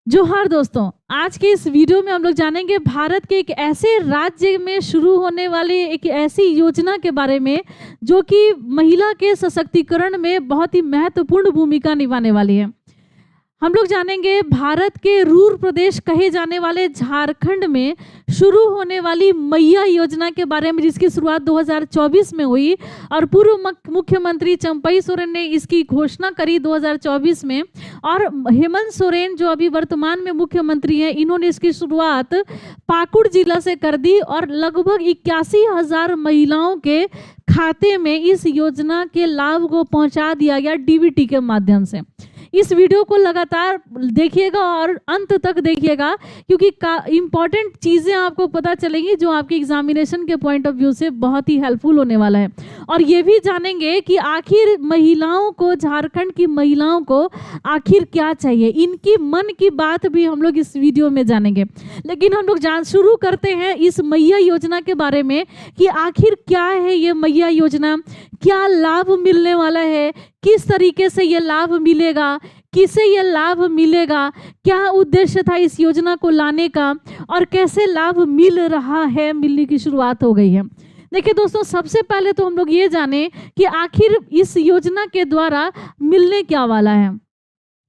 जोहार दोस्तों, आज के इस वीडियो में हम लोग जानेंगे भारत के एक ऐसे राज्य में शुरू होने वाली एक ऐसी योजना के बारे में जो कि महिला के सशक्तिकरण में बहुत ही महत्वपूर्ण भूमिका निभाने वाली है। हम लोग जानेंगे भारत के रूर प्रदेश कहे जाने वाले झारखंड में शुरू होने वाली मैया योजना के बारे में, जिसकी शुरुआत 2024 में हुई और पूर्व मुख्यमंत्री चंपई सोरेन ने इसकी घोषणा करी 2024 में। और हेमंत सोरेन जो अभी वर्तमान में मुख्यमंत्री हैं, इन्होंने इसकी शुरुआत पाकुड़ जिला से कर दी और लगभग 81,000 महिलाओं के खाते में इस योजना के लाभ को पहुंचा दिया गया डीबीटी के माध्यम से। इस वीडियो को लगातार देखिएगा और अंत तक देखिएगा, क्योंकि इम्पॉर्टेंट चीज़ें आपको पता चलेंगी जो आपके एग्जामिनेशन के पॉइंट ऑफ व्यू से बहुत ही हेल्पफुल होने वाला है। और ये भी जानेंगे कि आखिर महिलाओं को, झारखंड की महिलाओं को आखिर क्या चाहिए, इनकी मन की बात भी हम लोग इस वीडियो में जानेंगे। लेकिन हम लोग शुरू करते हैं इस मैया योजना के बारे में कि आखिर क्या है ये मैया योजना, क्या लाभ मिलने वाला है, किस तरीके से ये लाभ मिलेगा, किसे ये लाभ मिलेगा, क्या उद्देश्य था इस योजना को लाने का और कैसे लाभ मिल रहा है, मिलने की शुरुआत हो गई है। देखिए दोस्तों, सबसे पहले तो हम लोग ये जाने कि आखिर इस योजना के द्वारा मिलने क्या वाला है।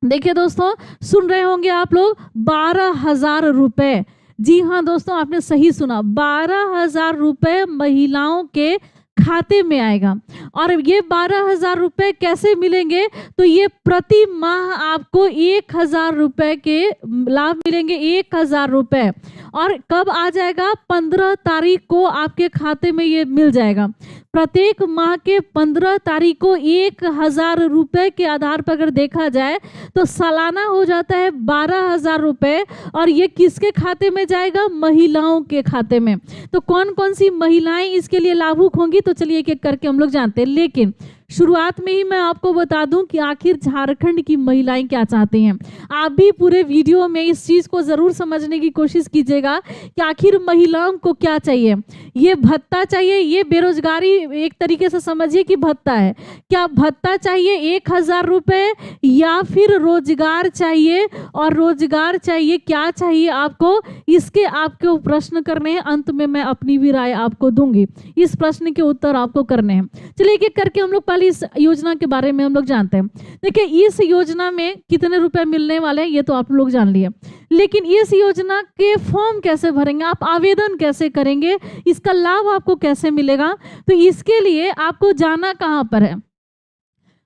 देखिए दोस्तों, सुन रहे होंगे आप लोग 12,000 रुपये। जी हाँ दोस्तों, आपने सही सुना, 12,000 रुपये महिलाओं के खाते में आएगा। और ये 12,000 रुपये कैसे मिलेंगे, तो ये प्रति माह आपको 1,000 रुपये के लाभ मिलेंगे, 1,000 रुपये। और कब आ जाएगा, 15 तारीख को आपके खाते में ये मिल जाएगा। प्रत्येक माह के 15 तारीख को 1,000 रुपये के आधार पर अगर देखा जाए तो सालाना हो जाता है 12,000 रुपये। और ये किसके खाते में जाएगा, महिलाओं के खाते में। तो कौन कौन सी महिलाएं इसके लिए लाभुक होंगी, तो चलिए एक एक करके हम लोग जानते हैं। लेकिन शुरुआत में ही मैं आपको बता दूं कि आखिर झारखंड की महिलाएं क्या चाहती हैं। आप भी पूरे वीडियो में इस चीज़ को ज़रूर समझने की कोशिश कीजिएगा कि आखिर महिलाओं को क्या चाहिए। ये भत्ता चाहिए, ये बेरोजगारी एक तरीके से समझिए कि भत्ता है। क्या भत्ता चाहिए 1,000 रुपये, या फिर रोजगार चाहिए? और रोजगार चाहिए, क्या चाहिए आपको, इसके आपको प्रश्न करने हैं। अंत में मैं अपनी भी राय आपको दूंगी, इस प्रश्न के उत्तर आपको करने हैं। चलिए एक एक करके हम लोग पहले इस योजना के बारे में हम लोग जानते हैं। देखिए, इस योजना में कितने रुपए मिलने वाले हैं ये तो आप लोग जान लिए, लेकिन इस योजना के फॉर्म कैसे भरेंगे, आप आवेदन कैसे करेंगे, इसका लाभ आपको कैसे मिलेगा, तो इसके लिए आपको जाना कहाँ पर है।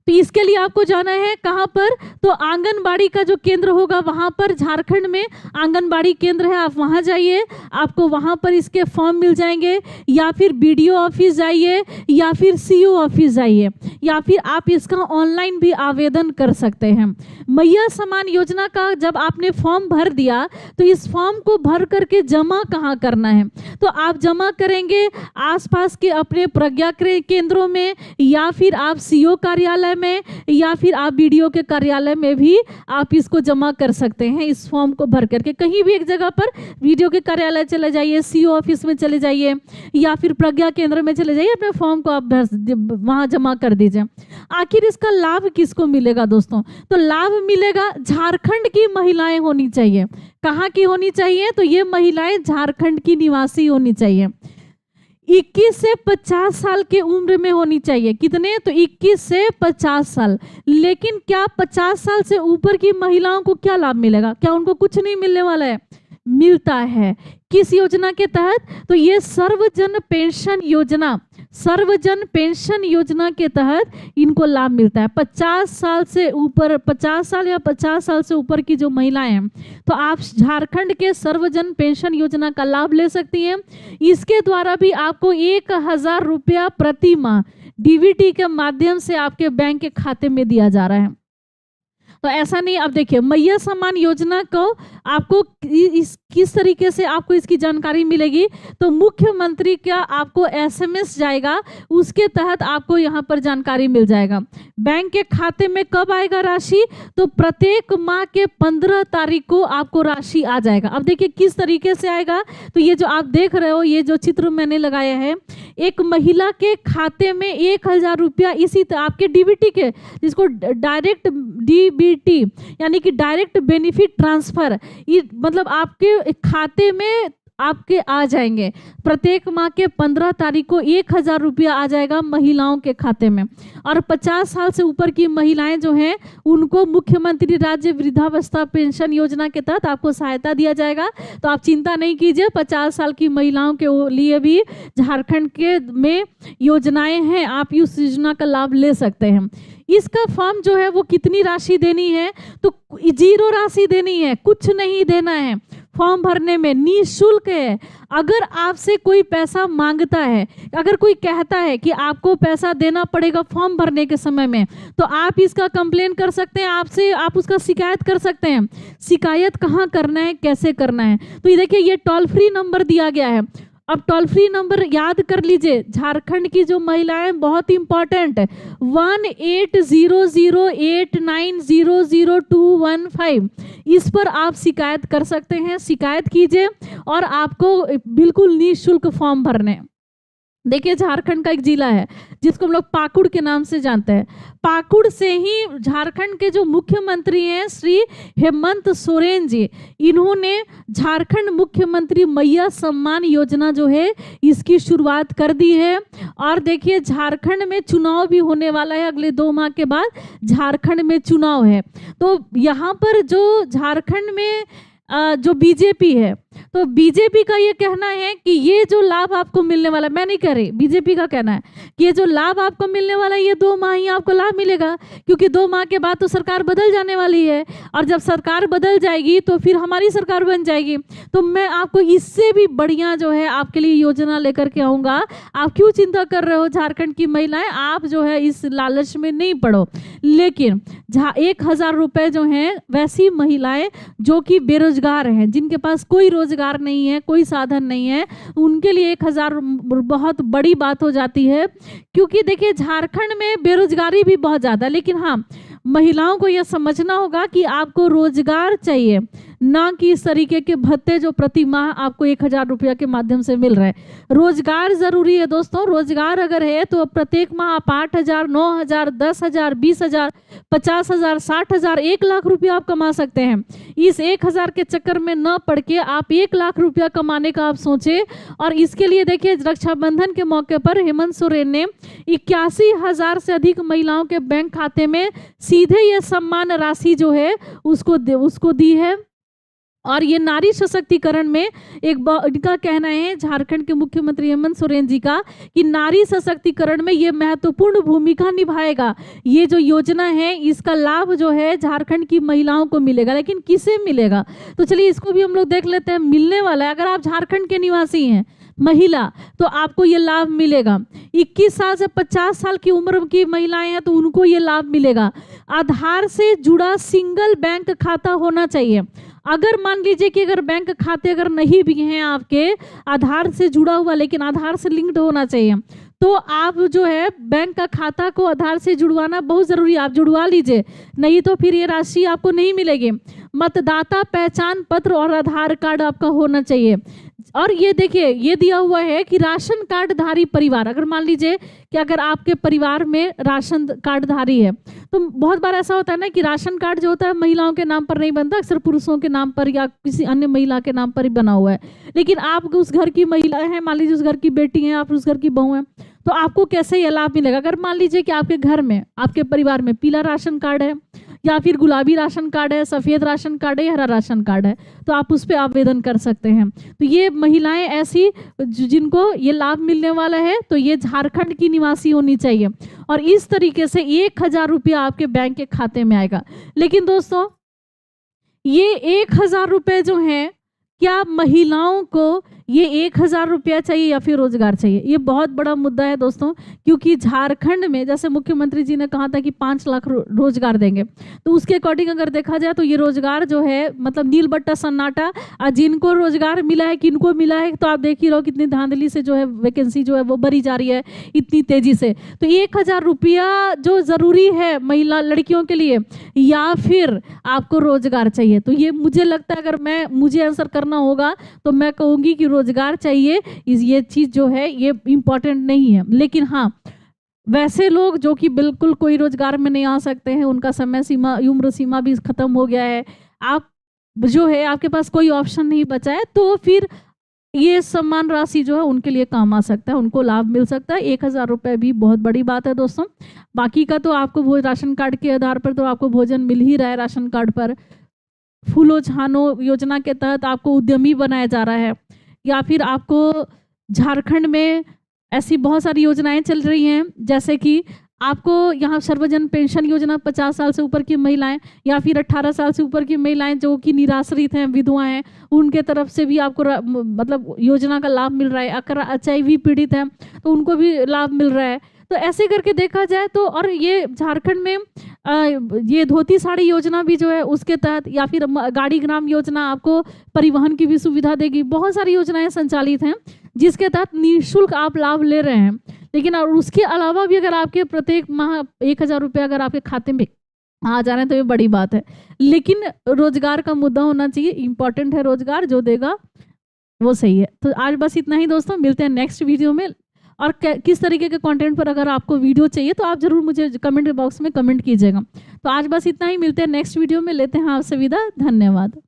तो इसके लिए आपको जाना है कहाँ पर, तो आंगनबाड़ी का जो केंद्र होगा वहाँ पर, झारखंड में आंगनबाड़ी केंद्र है, आप वहाँ जाइए, आपको वहाँ पर इसके फॉर्म मिल जाएंगे। या फिर बीडीओ ऑफिस जाइए, या फिर सीओ ऑफिस जाइए, या फिर आप इसका ऑनलाइन भी आवेदन कर सकते हैं। मैया सम्मान योजना का जब आपने फॉर्म भर दिया तो इस फॉर्म को भर करके जमा कहाँ करना है, तो आप जमा करेंगे आसपास के अपने प्रज्ञा केंद्रों में, या फिर आप सीओ कार्यालय में, या फिर आप बीडीओ के कार्यालय में भी आप इसको जमा कर सकते हैं। इस फॉर्म को भर करके कहीं भी एक जगह पर बीडीओ के कार्यालय चले जाइए, सीओ ऑफिस में चले जाइए, या फिर प्रज्ञा केंद्र में चले जाइए, अपने फॉर्म को आप वहां जमा कर दीजिए। आखिर इसका लाभ किसको मिलेगा दोस्तों, तो लाभ मिलेगा झारखंड की महिलाएं होनी चाहिए। कहाँ की होनी चाहिए, तो ये महिलाएं झारखंड की निवासी होनी चाहिए, 21 से 50 साल के उम्र में होनी चाहिए। कितने, तो 21 से 50 साल। लेकिन क्या 50 साल से ऊपर की महिलाओं को क्या लाभ मिलेगा, क्या उनको कुछ नहीं मिलने वाला है, मिलता है। किस योजना के तहत, तो ये सर्वजन पेंशन योजना, सर्वजन पेंशन योजना के तहत इनको लाभ मिलता है। 50 साल से ऊपर, 50 साल या 50 साल से ऊपर की जो महिलाएं हैं, तो आप झारखंड के सर्वजन पेंशन योजना का लाभ ले सकती हैं। इसके द्वारा भी आपको 1,000 रुपया प्रति माह डीबीटी के माध्यम से आपके बैंक के खाते में दिया जा रहा है। तो ऐसा नहीं, अब देखिए मैया सम्मान योजना को आपको किस तरीके से आपको इसकी जानकारी मिलेगी, तो मुख्यमंत्री का आपको एसएमएस जाएगा, उसके तहत आपको यहाँ पर जानकारी मिल जाएगा। बैंक के खाते में कब आएगा राशि, तो प्रत्येक माह के 15 तारीख को आपको राशि आ जाएगा। अब देखिए किस तरीके से आएगा, तो ये जो आप देख रहे हो, ये जो चित्र मैंने लगाया है, एक महिला के खाते में 1,000 रुपया इसी आपके डीबीटी के, जिसको डायरेक्ट डीबीटी यानी कि डायरेक्ट बेनिफिट ट्रांसफर, ये मतलब आपके खाते में आपके आ जाएंगे। प्रत्येक माह के 15 तारीख को 1,000 रुपया आ जाएगा महिलाओं के खाते में। और 50 साल से ऊपर की महिलाएं जो हैं उनको मुख्यमंत्री राज्य वृद्धावस्था पेंशन योजना के तहत आपको सहायता दिया जाएगा। तो आप चिंता नहीं कीजिए, 50 साल की महिलाओं के लिए भी झारखंड के में योजनाएं हैं, आप इस योजना का लाभ ले सकते हैं। इसका फॉर्म जो है वो कितनी राशि देनी है, तो 0 राशि देनी है, कुछ नहीं देना है। फॉर्म भरने में निःशुल्क है। अगर आपसे कोई पैसा मांगता है, अगर कोई कहता है कि आपको पैसा देना पड़ेगा फॉर्म भरने के समय में, तो आप इसका कंप्लेन कर सकते हैं, आपसे आप उसका शिकायत कर सकते हैं। शिकायत कहाँ करना है, कैसे करना है, तो ये देखिए ये टोल फ्री नंबर दिया गया है। अब टोल फ्री नंबर याद कर लीजिए, झारखंड की जो महिलाएं बहुत इंपॉर्टेंट है, 180089000215, इस पर आप शिकायत कर सकते हैं। शिकायत कीजिए और आपको बिल्कुल निःशुल्क फॉर्म भरने। देखिए झारखंड का एक जिला है जिसको हम लोग पाकुड़ के नाम से जानते हैं। पाकुड़ से ही झारखंड के जो मुख्यमंत्री हैं श्री हेमंत सोरेन जी, इन्होंने झारखंड मुख्यमंत्री मैया सम्मान योजना जो है इसकी शुरुआत कर दी है। और देखिए झारखंड में चुनाव भी होने वाला है, अगले 2 माह के बाद झारखंड में चुनाव है। तो यहाँ पर जो झारखंड में जो बीजेपी है, तो बीजेपी का ये कहना है कि ये जो लाभ आपको मिलने वाला, मैं नहीं कह रही, बीजेपी का कहना है कि ये जो लाभ आपको मिलने वाला है ये 2 माह ही आपको लाभ मिलेगा, क्योंकि 2 माह के बाद तो सरकार बदल जाने वाली है। और जब सरकार बदल जाएगी तो फिर हमारी सरकार बन जाएगी। तो मैं आपको इससे भी बढ़िया जो है आपके लिए योजना लेकर के आऊँगा। आप क्यों चिंता कर रहे हो झारखंड की महिलाएं, आप जो है इस लालच में नहीं पड़ो। लेकिन 1,000 रुपये जो हैं वैसी महिलाएं जो कि बेरोजगार हैं, जिनके पास कोई रोजगार नहीं है, कोई साधन नहीं है, उनके लिए 1,000 बहुत बड़ी बात हो जाती है। क्योंकि देखिए झारखंड में बेरोजगारी भी बहुत ज़्यादा है, लेकिन हाँ महिलाओं को यह समझना होगा कि आपको रोजगार चाहिए, ना कि इस तरीके के भत्ते जो प्रति माह आपको 1,000 रुपया के माध्यम से मिल रहे हैं। रोजगार जरूरी है दोस्तों। रोजगार अगर है तो प्रत्येक माह आप 8,000, 9,000, 10,000, 20,000, 50,000, 60,000, 1,00,000 रुपया आप कमा सकते हैं। इस 1,000 के चक्कर में न पड़ के आप 1,00,000 रुपया कमाने का आप सोचें। और इसके लिए देखिए रक्षाबंधन के मौके पर हेमंत सोरेन ने 81,000 से अधिक महिलाओं के बैंक खाते में सीधे ये सम्मान राशि जो है उसको दी है। और ये नारी सशक्तिकरण में इनका कहना है झारखंड के मुख्यमंत्री हेमंत सोरेन जी का कि नारी सशक्तिकरण में ये महत्वपूर्ण भूमिका निभाएगा। ये जो योजना है इसका लाभ जो है झारखंड की महिलाओं को मिलेगा, लेकिन किसे मिलेगा, तो चलिए इसको भी हम लोग देख लेते हैं। मिलने वाला है, अगर आप झारखंड के निवासी हैं महिला तो आपको ये लाभ मिलेगा। 21 साल से 50 साल की उम्र की महिलाएं हैं तो उनको ये लाभ मिलेगा। आधार से जुड़ा सिंगल बैंक खाता होना चाहिए। अगर मान लीजिए कि अगर बैंक खाते अगर नहीं भी हैं आपके आधार से जुड़ा हुआ, लेकिन आधार से लिंक्ड होना चाहिए, तो आप जो है बैंक का खाता को आधार से जुड़वाना बहुत ज़रूरी है। आप जुड़वा लीजिए, नहीं तो फिर ये राशि आपको नहीं मिलेगी। मतदाता पहचान पत्र और आधार कार्ड आपका होना चाहिए। और ये देखिए ये दिया हुआ है कि राशन कार्ड धारी परिवार, अगर मान लीजिए कि अगर आपके परिवार में राशन कार्ड धारी है, तो बहुत बार ऐसा होता है ना कि राशन कार्ड जो होता है महिलाओं के नाम पर नहीं बनता, अक्सर पुरुषों के नाम पर या किसी अन्य महिला के नाम पर ही बना हुआ है। लेकिन आप उस घर की महिला हैं, मान लीजिए उस घर की बेटी हैं, आप उस घर की बहू हैं, तो आपको कैसे ये लाभ मिलेगा। अगर मान लीजिए कि आपके घर में आपके परिवार में पीला राशन कार्ड है या फिर गुलाबी राशन कार्ड है, सफ़ेद राशन कार्ड है या हरा राशन कार्ड है, तो आप उस पर आवेदन कर सकते हैं। तो ये महिलाएं ऐसी जिनको ये लाभ मिलने वाला है, तो ये झारखंड की निवासी होनी चाहिए। और इस तरीके से 1,000 रुपया आपके बैंक के खाते में आएगा। लेकिन दोस्तों ये 1,000 रुपये जो हैं, क्या महिलाओं को ये 1,000 रुपया चाहिए या फिर रोजगार चाहिए, ये बहुत बड़ा मुद्दा है दोस्तों। क्योंकि झारखंड में जैसे मुख्यमंत्री जी ने कहा था कि 5 लाख रोजगार देंगे, तो उसके अकॉर्डिंग अगर देखा जाए तो ये रोजगार जो है मतलब नील बट्टा सन्नाटा, जिनको रोजगार मिला है किनको मिला है, तो आप देख ही रहो कितनी धांधली से जो है वैकेंसी जो है वो भरी जा रही है इतनी तेजी से। तो 1,000 रुपया जो ज़रूरी है महिला लड़कियों के लिए, या फिर आपको रोजगार चाहिए, तो ये मुझे लगता है अगर मुझे आंसर करना होगा तो मैं कहूँगी कि रोजगार चाहिए, ये चीज़ जो है ये इम्पॉर्टेंट नहीं है। लेकिन हाँ, वैसे लोग जो कि बिल्कुल कोई रोजगार में नहीं आ सकते हैं, उनका समय सीमा, उम्र सीमा भी खत्म हो गया है, आप जो है आपके पास कोई ऑप्शन नहीं बचा है, तो फिर ये सम्मान राशि जो है उनके लिए काम आ सकता है, उनको लाभ मिल सकता है। 1000 रुपये भी बहुत बड़ी बात है दोस्तों। बाकी का तो आपको राशन कार्ड के आधार पर तो आपको भोजन मिल ही रहा है राशन कार्ड पर। फूलो छानो योजना के तहत आपको उद्यमी बनाया जा रहा है, या फिर आपको झारखंड में ऐसी बहुत सारी योजनाएं चल रही हैं, जैसे कि आपको यहाँ सर्वजन पेंशन योजना 50 साल से ऊपर की महिलाएं या फिर 18 साल से ऊपर की महिलाएं जो कि निराश्रित हैं, विधवा हैं, उनके तरफ से भी आपको मतलब योजना का लाभ मिल रहा है। अगर HIV पीड़ित हैं तो उनको भी लाभ मिल रहा है। तो ऐसे करके देखा जाए तो, और ये झारखंड में ये धोती साड़ी योजना भी जो है उसके तहत, या फिर गाड़ी ग्राम योजना आपको परिवहन की भी सुविधा देगी। बहुत सारी योजनाएं संचालित हैं जिसके तहत निःशुल्क आप लाभ ले रहे हैं। लेकिन और उसके अलावा भी अगर आपके प्रत्येक माह 1000 रुपये अगर आपके खाते में आ जा रहे हैं तो ये बड़ी बात है। लेकिन रोजगार का मुद्दा होना चाहिए, इम्पॉर्टेंट है रोजगार, जो देगा वो सही है। तो आज बस इतना ही दोस्तों, मिलते हैं नेक्स्ट वीडियो में। और किस तरीके के कंटेंट पर अगर आपको वीडियो चाहिए तो आप जरूर मुझे कमेंट बॉक्स में कमेंट कीजिएगा। तो आज बस इतना ही, मिलते हैं नेक्स्ट वीडियो में, लेते हैं आपसे विदा, धन्यवाद।